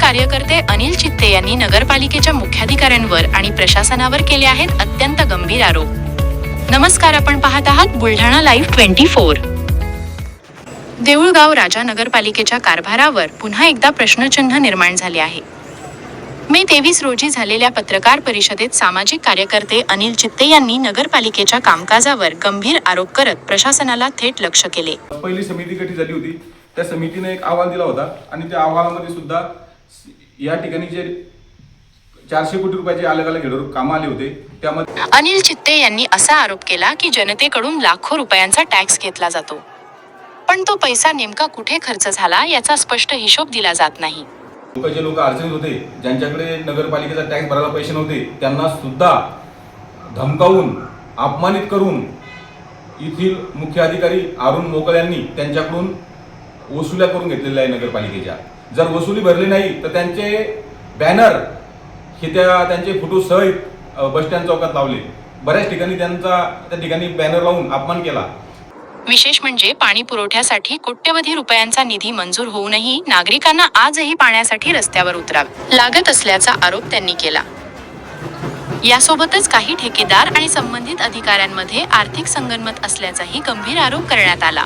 कार्यकर्ते अनिल चित्ते यांनी नगरपालिकेच्या मुख्याधिकाऱ्यांवर आणि प्रशासनावर केले आहेत अत्यंत गंभीर आरोप। नमस्कार, आपण पाहत आहात बुलढाणा लाईव्ह 24। देऊळगाव राजा नगरपालिकेच्या कारभारावर पुन्हा एकदा प्रश्नचिन्ह निर्माण झाले आहे। मे 23 रोजी झालेल्या पत्रकार परिषदेत सामाजिक कार्यकर्ते अनिल चित्ते यांनी नगरपालिकेच्या कामकाजावर गंभीर आरोप करत प्रशासनाला थेट लक्ष केले। पहिली समिती गठीत झाली होती, त्या समितीने एक अहवाल दिला होता आणि त्या अहवालामध्ये सुद्धा या ठिकाणी जे 400 कोटी रुपयाचे अलग अलग हेडवर कामं आले होते त्यामध्ये अनिल चित्ते यांनी असा आरोप केला की जनतेकडून लाखो रुपयांचा टॅक्स घेतला जातो, पण तो पैसा नेमका कुठे खर्च झाला याचा स्पष्ट हिशोब दिला जात नाही। जे लोक अडचणीत होते, ज्यांच्याकडे नगरपालिकेचा टॅक्स भरायला पैसे नव्हते, त्यांना सुद्धा धमकावून अपमानित करून येथील मुख्य अधिकारी अरुण मोकळ यांनी त्यांच्याकडून वसुल्या करून घेतलेल्या आहे नगरपालिकेच्या। जर वसुली भरली नाही तर त्यांचे बॅनर हे त्यांचे फोटो सहित बसस्टँड चौकात लावले। बऱ्याच ठिकाणी त्या ठिकाणी बॅनर लावून अपमान केला। विशेष म्हणजे पाणी पुरवठ्यासाठी कोट्यवधी रुपयांचा निधी मंजूर होऊनही नागरिकांना आजही पाण्यासाठी रस्त्यावर उतरावे लागत असल्याचा आरोप त्यांनी केला। यासोबतच काही ठेकेदार आणि संबंधित अधिकाऱ्यांमध्ये आर्थिक संगनमत असल्याचाही गंभीर आरोप करण्यात आला।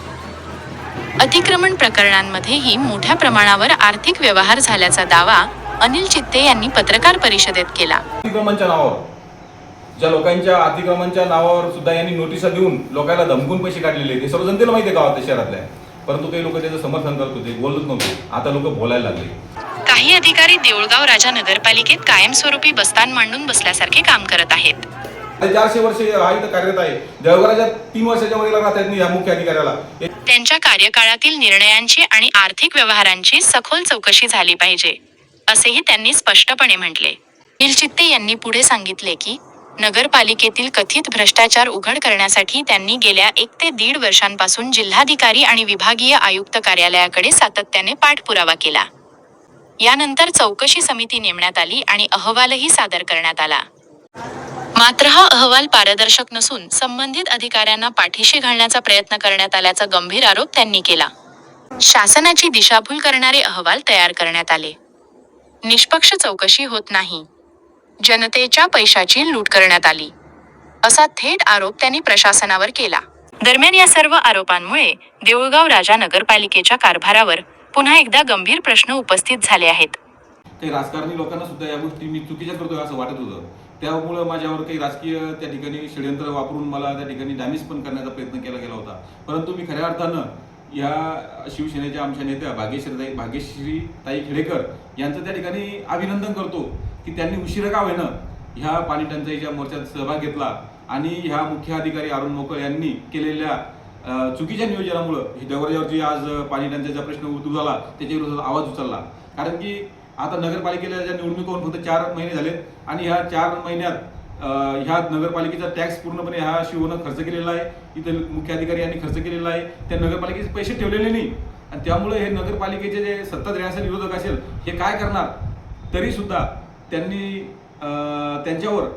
अतिक्रमण प्रकरणांमध्येही मोठ्या प्रमाणावर आर्थिक व्यवहार झाल्याचा दावा अनिल चित्ते यांनी पत्रकार परिषदेत केला। अतिक्रमणच्या नावावर ज्या लोकांच्या अतिक्रमणच्या नावावर सुद्धा यांनी नोटिसा देऊन लोकांना धमकून पैसे काढलेले ते सर्व जनतेला माहिती आहे गावात शहरातल्या, परंतु काही लोक त्याचं समर्थन करत होते, बोलत नव्हते। आता लोक बोलायला लागले। काही अधिकारी देऊळगाव राजा नगरपालिकेत कायमस्वरूपी बस्तान मांडून बसल्यासारखे काम करत आहेत। 400 वर्ष हा इथं कार्यरत आहे। देऊळगावच्या 3 वर्षाच्या वरील राहतात नाही या मुख्य अधिकाऱ्याला। त्यांच्या कार्यकाळातील निर्णयांची आणि आर्थिक व्यवहारांची सखोल चौकशी झाली पाहिजे, असेही त्यांनी स्पष्टपणे म्हटले। अनिल चित्ते यांनी पुढे सांगितले की नगरपालिकेतील कथित भ्रष्टाचार उघड करण्यासाठी त्यांनी गेल्या 1 ते 1.5 वर्षांपासून जिल्हाधिकारी आणि विभागीय आयुक्त कार्यालयाकडे सातत्याने पाठपुरावा केला। यानंतर चौकशी समिती नेमण्यात आली आणि अहवालही सादर करण्यात आला। मात्र हा अहवाल पारदर्शक नसून संबंधित अधिकाऱ्यांना पाठीशी घालण्याचा प्रयत्न करण्यात आल्याचा गंभीर आरोप त्यांनी केला। शासनाची दिशाभूल करणारे अहवाल तयार करण्यात आले, निष्पक्ष चौकशी होत नाही, जनतेच्या पैशाची लूट करण्यात आली, असा थेट आरोप त्यांनी प्रशासनावर केला। दरम्यान या सर्व आरोपांमुळे देऊळगाव राजा नगरपालिकेच्या कारभारावर पुन्हा एकदा गंभीर प्रश्न उपस्थित झाले आहेत। काही राजकारणी लोकांना सुद्धा या गोष्टी मी चुकीच्या करतोय असं वाटत होतं, त्यामुळे माझ्यावर काही राजकीय त्या ठिकाणी षडयंत्र वापरून मला त्या ठिकाणी डॅमेज पण करण्याचा प्रयत्न केला गेला होता। परंतु मी खऱ्या अर्थानं या शिवसेनेच्या आमच्या नेत्या भाग्यश्रीताई खेडेकर यांचं त्या ठिकाणी अभिनंदन करतो की त्यांनी उशिरा का होईना ह्या पाणी टंचाईच्या मोर्चात सहभाग घेतला आणि ह्या मुख्य अधिकारी अरुण मोकळ यांनी केलेल्या चुकीच्या नियोजनामुळे देवळावरची आज पाणी टंचाईचा प्रश्न उद्भव झाला, त्याच्या विरोधात आवाज उचलला। कारण की आता नगरपालिकेला ज्या निवडणुका होऊन फक्त 4 महिने झालेत आणि ह्या 4 महिन्यात ह्या नगरपालिकेचा टॅक्स पूर्णपणे ह्या शिवनं खर्च केलेला आहे, इथं मुख्य अधिकारी यांनी खर्च केलेला आहे, त्या नगरपालिकेचे पैसे ठेवलेले नाही आणि त्यामुळे हे नगरपालिकेचे जे सत्ता देण्याचे विरोधक असेल हे काय करणार, तरी सुद्धा त्यांनी त्यांच्यावर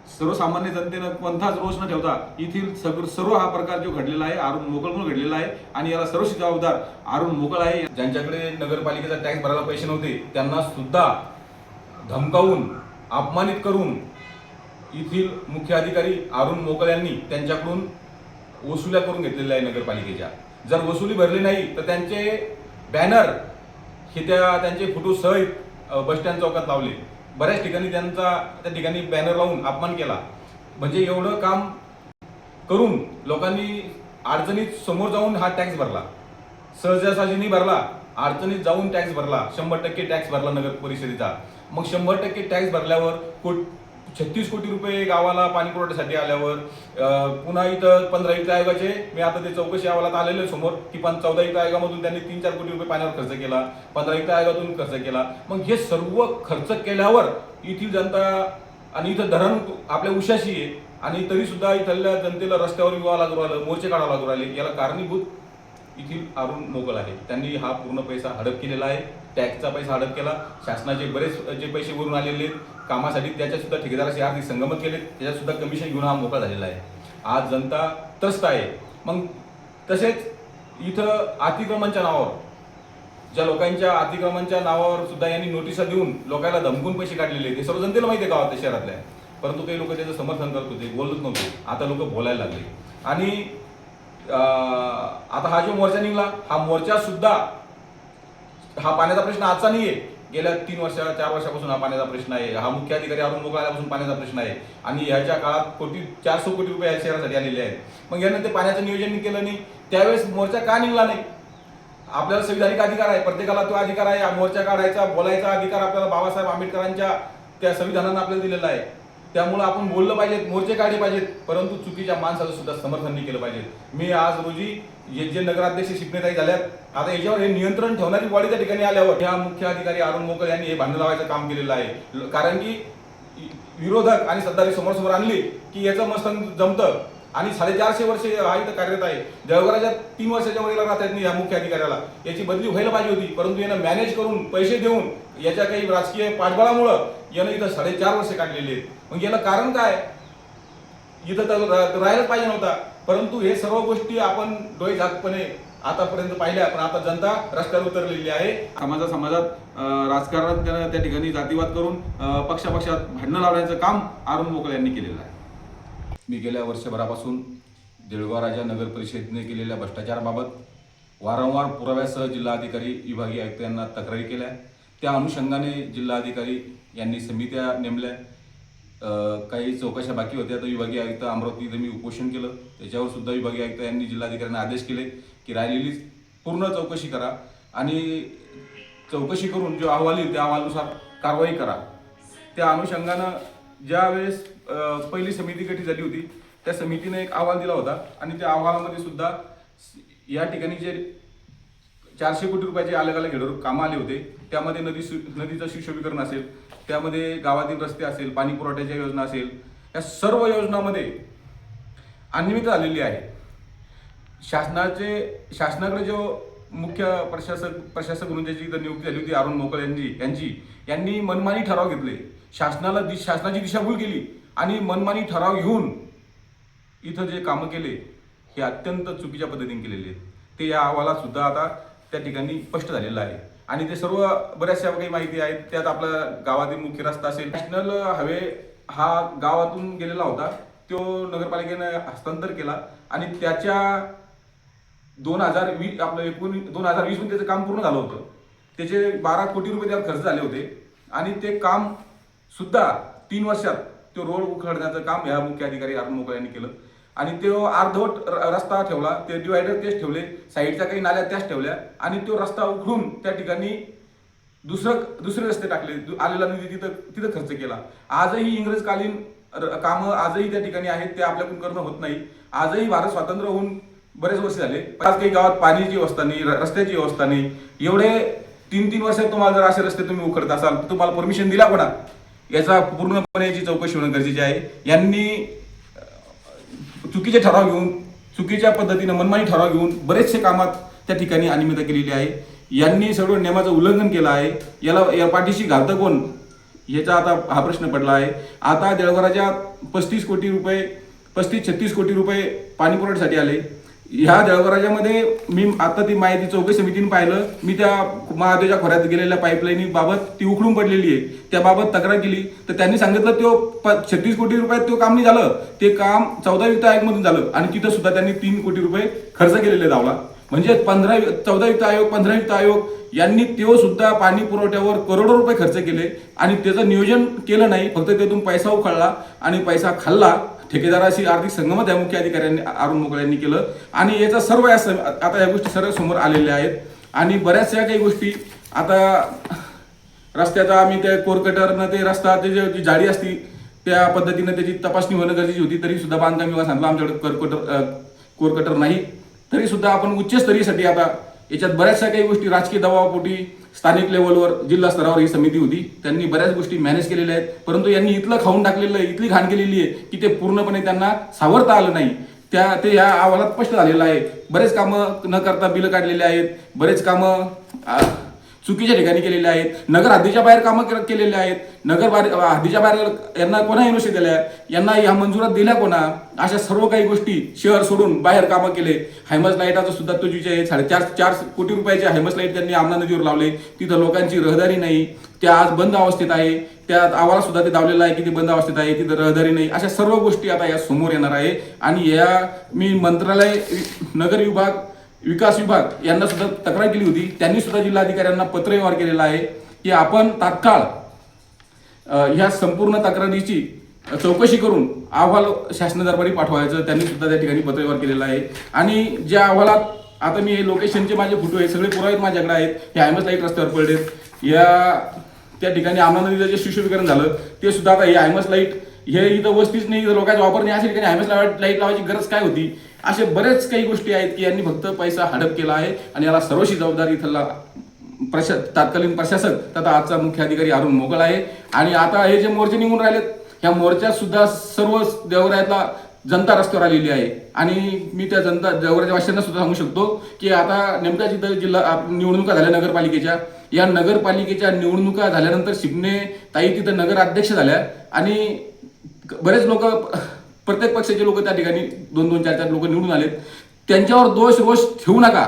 सर्वसामान्य जनतेनं कोणताच रोष न ठेवता येथील सर्व हा प्रकार जो घडलेला आहे अरुण मोकळमुळे घडलेला आहे आणि याला सर्वस्वी जबाबदार अरुण मोकळ आहे। ज्यांच्याकडे नगरपालिकेचा टॅक्स भरायला पैसे नव्हते त्यांना सुद्धा धमकावून अपमानित करून येथील मुख्य अधिकारी अरुण मोकळ यांनी त्यांच्याकडून वसुल्या करून घेतलेल्या आहे नगरपालिकेच्या। जर वसुली भरली नाही तर त्यांचे बॅनर हे त्यांचे फोटो सहित बसस्टँड चौकात लावले। बऱ्याच ठिकाणी त्या ठिकाणी बॅनर लावून अपमान केला। म्हणजे एवढं काम करून लोकांनी अडचणीत समोर जाऊन हा टॅक्स भरला, सहजासहजी नाही भरला, अडचणीत जाऊन टॅक्स भरला, 100% टॅक्स भरला नगर परिषदेचा। मग 100% टॅक्स भरल्यावर 36 कोटी रुपये गावाला पाणी पुरवठ्यासाठी आल्यावर पुन्हा इथं 15 वित्त आयोगाचे मी आता ते चौकशी अहवालात आलेले समोर की 14 वित्त आयोगामधून त्यांनी 3-4 कोटी रुपये पाण्यावर खर्च केला, 15 वित्त आयोगातून खर्च केला। मग हे सर्व खर्च केल्यावर इथली जनता आणि इथं धरण आपल्या उशाशी आहे आणि तरी सुद्धा इथल्या जनतेला रस्त्यावर यावं लागू राहिलं, मोर्चे काढावं लागू राहिले। याला कारणीभूत येथील अरुण मोकळ आहे। त्यांनी हा पूर्ण पैसा हडप केलेला आहे, टॅक्सचा पैसा हडप केला, शासनाचे बरेच जे पैसे वरून आलेले कामासाठी त्याच्यात सुद्धा ठेकेदाराशी आर्थिक संगमत केले, त्याच्यात सुद्धा कमिशन घेऊन हा मोकळा झालेला आहे। आज जनता त्रस्त आहे। मग तसेच इथं अतिक्रमणच्या नावावर ज्या लोकांच्या अतिक्रमणाच्या नावावर सुद्धा यांनी नोटिसा देऊन लोकांना धमकून पैसे काढलेले, ते सर्व जनतेला माहिती आहे गावात शहरातल्या, परंतु काही लोक त्याचं समर्थन करत होते, बोलत नव्हते. आता लोक बोलायला लागले. आणि आता हा जो मोर्चा निघाला, हा मोर्चा सुद्धा हा पाण्याचा प्रश्न आजचा नाहीये, गेल्या 4 वर्षापासून हा पाण्याचा प्रश्न आहे. हा मुख्य अधिकारी अरुण मोकळ आल्यापासून पाण्याचा प्रश्न आहे. आणि ह्याच्या काळात 400 कोटी रुपये या शहरासाठी आलेले आहेत. मग यानं ते पाण्याचं नियोजन केलं नाही, त्यावेळेस मोर्चा का निघाला नाही? आपल्याला संविधानिक अधिकार आहे, प्रत्येकाला तो अधिकार आहे, मोर्चा काढायचा, बोलायचा अधिकार आपल्याला बाबासाहेब आंबेडकरांच्या त्या संविधानानं आपल्याला दिलेला आहे. त्यामुळे आपण बोललं पाहिजेत, मोर्चे काढले पाहिजेत, परंतु चुकीच्या माणसाचं सुद्धा समर्थन नाही केलं पाहिजे. मी आज रोजी जे नगराध्यक्ष शिकणेताई झाल्यात, आता याच्यावर हे नियंत्रण ठेवणारी बॉडी त्या ठिकाणी आल्यावर या मुख्य अधिकारी अरुण मोकळ यांनी हे भांडण लावायचं काम केलेलं आहे. कारण की विरोधक आणि सत्ताधारी समोर आणली की याचं मस्त जमतं. आणि 450 वर्ष हा इथं कार्यरत आहे. देवघराच्या 3 वर्षाच्या वरील राहतात नाही या मुख्य अधिकाऱ्याला, याची बदली व्हायला पाहिजे होती, परंतु यानं मॅनेज करून पैसे देऊन याच्या काही राजकीय पाठबळामुळं यानं इथं 4.5 वर्ष काढलेले आहेत. मग याला कारण काय? इथं तर राहायलाच पाहिजे नव्हता. परंतु हे सर्व गोष्टी आपण डोळे झाकपणे आतापर्यंत पाहिल्या, पण आता जनता रस्त्यावर उतरलेली आहे. समाजात राजकारणात त्यानं त्या ठिकाणी जातीवाद करून पक्षात भांडणं लावण्याचं काम अरुण मोकळ यांनी केलेलं आहे. मी गेल्या वर्षभरापासून देऊळगाव राजा नगर परिषदेने केलेल्या भ्रष्टाचाराबाबत वारंवार पुराव्यासह जिल्हाधिकारी विभागीय आयुक्त यांना तक्रारी केल्या. त्या अनुषंगाने जिल्हाधिकारी यांनी समित्या नेमल्या. काही चौकशा बाकी होत्या, तर विभागीय आयुक्त अमरावती इथं मी उपोषण केलं. त्याच्यावर सुद्धा विभागीय आयुक्त यांनी जिल्हाधिकाऱ्यांना आदेश केले की राहिलेली पूर्ण चौकशी करा आणि चौकशी करून जो अहवाल येईल त्या अहवालानुसार कारवाई करा. त्या अनुषंगानं ज्या वेळेस पहिली समिती गठीत झाली होती, त्या समितीने एक अहवाल दिला होता आणि त्या अहवालामध्ये सुद्धा या ठिकाणी जे 400 कोटी रुपयाचे अलग अलग हेडवर कामं आले होते, त्यामध्ये नदीचं सुशोभीकरण असेल, त्यामध्ये गावातील रस्ते असेल, पाणी पुरवठ्याच्या योजना असेल, या सर्व योजनांमध्ये अनियमितता झालेली आहे. शासनाकडे जो मुख्य प्रशासक म्हणून ज्याची इथं नियुक्ती झाली होती अरुण मोकळ यांनी मनमानी ठराव घेतले, शासनाची दिशाभूल केली आणि मनमानी ठराव घेऊन इथं जे कामं केले हे अत्यंत चुकीच्या पद्धतीने केलेले आहेत. ते या अहवालात सुद्धा आता त्या ठिकाणी स्पष्ट झालेलं आहे. आणि ते सर्व बऱ्याचशा काही माहिती आहेत. त्यात आपला गावातील मुख्य रस्ता असेल, नॅशनल हायवे हा गावातून गेलेला होता, तो नगरपालिकेने हस्तांतर केला आणि त्याच्या 2020 मध्ये त्याचं काम पूर्ण झालं होतं. त्याचे 12 कोटी रुपये त्यात खर्च झाले होते आणि ते काम सुद्धा 3 वर्षात तो रोड उखडण्याचं काम या मुख्य अधिकारी अरुण मोकळ यांनी केलं. आणि तो अर्धवट रस्ता ठेवला, ते डिवायडर तेच ठेवले, साईडच्या काही नाल्या त्याच ठेवल्या आणि तो रस्ता उखडून त्या ठिकाणी दुसरे रस्ते टाकले, आलेला निधी तिथं खर्च केला. आजही इंग्रजकालीन कामं आजही त्या ठिकाणी आहेत, ते आपल्याकडून करणं होत नाही. आजही भारत स्वातंत्र्य होऊन बरेच वर्ष झाले, आज काही गावात पाण्याची व्यवस्था नाही, रस्त्याची व्यवस्था नाही. एवढे 3 वर्षात तुम्हाला जर असे रस्ते तुम्ही उखडत असाल तर तुम्हाला परमिशन दिला कोणा? याचा पूर्णपणे याची चौकशी होणं गरजेचे आहे. यांनी चुकीचे ठराव घेऊन, चुकीच्या पद्धतीने मनमानी ठराव घेऊन बरेचसे कामात त्या ठिकाणी अनियमितता केलेली आहे. यांनी सर्व नियमाचं उल्लंघन केलं आहे. या पाठीशी घालतं कोण याचा आता हा प्रश्न पडला आहे. आता देवघराच्या 35 36 कोटी रुपये पाणी पुरवठ्यासाठी आले. ह्या देवघराच्यामध्ये मी आता ती माहिती चौकशी समितीने पाहिलं, मी त्या महादेवच्या खोऱ्यात गेलेल्या पाईपलाईनी बाबत ती उखडून पडलेली आहे, त्याबाबत तक्रार केली तर त्यांनी सांगितलं तो 36 कोटी रुपयात तो काम नाही झालं, ते काम 14 वित्त आयोगमधून झालं आणि तिथं सुद्धा त्यांनी 3 कोटी रुपये खर्च केलेले दावला. म्हणजे 14 वित्त आयोग 15 वित्त आयोग यांनी तो सुद्धा पाणी पुरवठ्यावर करोडो रुपये खर्च केले आणि त्याचं नियोजन केलं नाही, फक्त त्यातून पैसा उखळला आणि पैसा खाल्ला. ठेकेदाराशी आर्थिक संगमत या मुख्य अधिकाऱ्यांनी अरुण मोकळ यांनी केलं आणि याचा सर्व आता या गोष्टी सर्व समोर आलेल्या आहेत. आणि बऱ्याचशा काही गोष्टी आता रस्त्याचा आम्ही त्या कोरकटरनं ते रस्ता ते जी जाडी असती त्या पद्धतीनं त्याची तपासणी होणं गरजेची होती, तरी सुद्धा बांधकाम विभाग सांगितलं आमच्याकडे कोरकटर नाही. तरी सुद्धा आपण उच्चस्तरीयसाठी आता याच्यात बऱ्याचशा काही गोष्टी राजकीय दबावापोटी स्थानिक लेवलवर जिल्हा स्तरावर ही समिती होती, त्यांनी बऱ्याच गोष्टी मॅनेज केलेल्या आहेत. परंतु यांनी इथलं खाऊन टाकलेलं आहे, इथली घाण केलेली आहे की ते पूर्णपणे त्यांना सावरता आलं नाही. ते या अहवालात स्पष्ट झालेलं आहे. बरेच कामं न करता बिलं काढलेले आहेत, बरेच कामं चुकीच्या ठिकाणी केलेले आहेत, नगर हद्दीच्या बाहेर कामं केलेले आहेत, हद्दीच्या बाहेर यांना कोणा युनिव्हर्सिटी दिल्या, यांना ह्या मंजुरात दिल्या कोणा, अशा सर्व काही गोष्टी शहर सोडून बाहेर कामं केले. हायमस लाईटाचा सुद्धा तो विषय आहे. 4.5 कोटी रुपयाचे हायमस लाईट त्यांनी आमना नदीवर लावले. तिथं लोकांची रहदारी नाही, त्या आज बंद अवस्थेत आहे. त्या आवाला सुद्धा ते दावलेला आहे की ती बंद अवस्थेत आहे, तिथं रहदारी नाही. अशा सर्व गोष्टी आता या समोर येणार आहे. आणि मी मंत्रालय, नगर विभाग, विकास विभाग यांना सुद्धा तक्रार केली होती. त्यांनी सुद्धा जिल्हाधिकाऱ्यांना पत्र व्यवहार केलेला आहे की आपण तात्काळ ह्या संपूर्ण तक्रारीची चौकशी करून अहवाल शासन दरबारी पाठवायचं त्यांनी सुद्धा त्या ठिकाणी पत्र व्यवहार केलेला आहे. आणि ज्या अहवालात आता मी हे लोकेशनचे माझे फोटो आहेत, सगळे पुरावे माझ्याकडे आहेत. हे हायमस लाईट रस्त्यावर पडलेत, त्या ठिकाणी आमना नदीचं जे सुशोभीकरण झालं ते सुद्धा आता हे हायमस लाईट हे इथं वस्तीच नाही, इथं लोकांचा वापर नाही, अशा ठिकाणी हायमस लाईट लावायची गरज काय होती. असे बरेच काही गोष्टी आहेत की यांनी फक्त पैसा हडप केला आहे. आणि याला सर्वशी जबाबदारी इथला तात्कालीन प्रशासक तथा आजचा मुख्य अधिकारी अरुण मोगळ आहे. आणि आता हे जे मोर्चे निघून राहिलेत, ह्या मोर्चात सुद्धा सर्व देवरायातला जनता रस्त्यावर आलेली आहे. आणि मी त्या देवराच्या वासियांना सुद्धा सांगू शकतो की आता नेमक्या जिथं जिल्हा निवडणुका झाल्या नगरपालिकेच्या, या नगरपालिकेच्या निवडणुका झाल्यानंतर शिपणे ताई तिथं नगर अध्यक्ष झाल्या. आणि बरेच लोक, प्रत्येक पक्षाचे लोक त्या ठिकाणी 2-2, 4-4 लोक निवडून आलेत. त्यांच्यावर दोष रोष ठेवू नका,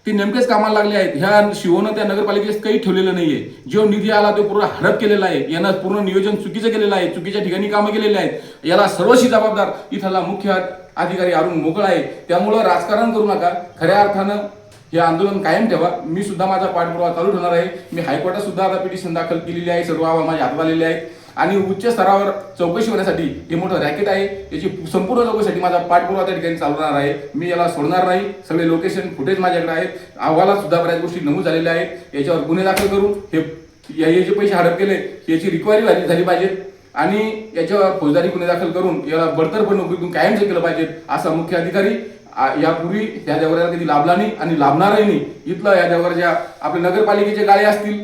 ते नेमकेच कामाला लागले आहेत. ह्या शिवनं त्या नगरपालिकेत काही ठेवलेलं नाहीये. जो निधी आला तो पूर्ण हडप केलेला आहे. यांना पूर्ण नियोजन चुकीचं केलेलं आहे, चुकीच्या ठिकाणी कामं केलेली आहेत. याला सर्वशी जबाबदार इथला मुख्य अधिकारी अरुण मोगळ आहे. त्यामुळं राजकारण करू नका, खऱ्या अर्थानं हे आंदोलन कायम ठेवा. मी सुद्धा माझा पाठपुरावा चालू ठेवणार आहे. मी हायकोर्टात सुद्धा आता पिटिशन दाखल केलेली आहे, सर्व अहवाल माझ्या हातात आलेले आहेत. आणि उच्च स्तरावर चौकशी होण्यासाठी हे मोठं रॅकेट आहे. याची संपूर्ण चौकशीसाठी माझा पाठपुरावा त्या ठिकाणी चालवणार आहे. मी याला सोडणार नाही. सगळे लोकेशन फुटेज माझ्याकडे आहेत. अहवालात सुद्धा बऱ्याच गोष्टी नमूद झालेल्या आहेत. याच्यावर गुन्हे दाखल करून हे जे पैसे हडप केले याची रिकव्हरी झाली पाहिजेत. आणि याच्यावर फौजदारी गुन्हे दाखल करून याला बडतर्फ नोकरीतून कायमचं केलं पाहिजे, असा मुख्य अधिकारी यापूर्वी या देवराला कधी लाभला नाही आणि लाभणारही नाही. इथलं या देवराच्या आपल्या नगरपालिकेचे गाळे असतील,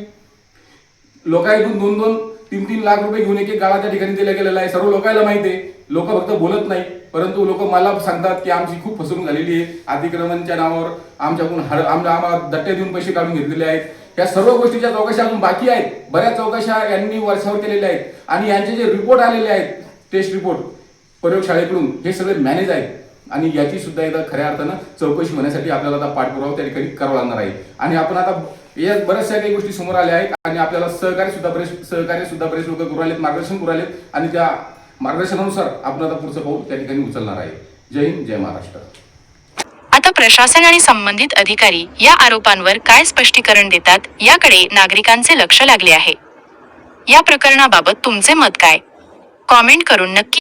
लोकांतून 2-2, 3-3 लाख रुपये घेऊन एक गाळा त्या ठिकाणी दिला गेलेला आहे. सर्व लोकांना माहिती आहे. लोक फक्त बोलत नाही, परंतु लोक मला सांगतात की आमची खूप फसवणूक झालेली आहे. अतिक्रमणच्या नावावर आमच्याकडून आम्हाला दट्टे देऊन पैसे काढून घेतलेले आहेत. या सर्व गोष्टीच्या चौकशा अजून बाकी आहेत. बऱ्याच चौकशा यांनी वर्षावर केलेल्या आहेत. आणि यांचे जे रिपोर्ट आलेले आहेत, टेस्ट रिपोर्ट प्रयोगशाळेकडून, हे सगळे मॅनेज आहेत. आणि याची सुद्धा एकदा खऱ्या अर्थानं चौकशी होण्यासाठी आपल्याला आता पाठपुरावा त्या ठिकाणी करावा लागणार आहे. आणि आपण आता यात बऱ्याचशा काही गोष्टी समोर आल्या आहेत. आणि आपल्याला सहकार्य सुद्धा बरेच लोक करू राहिलेत, मार्गदर्शन करू राहिलेत. आणि त्या मार्गदर्शनानुसार आपण आता पुढचं पाऊल त्या ठिकाणी उचलणार आहे. जय हिंद, जय महाराष्ट्र. आता प्रशासन आणि संबंधित अधिकारी या आरोपांवर काय स्पष्टीकरण देतात याकडे नागरिकांचे लक्ष लागले आहे. या प्रकरणाबाबत तुमचे मत काय? कॉमेंट करून नक्की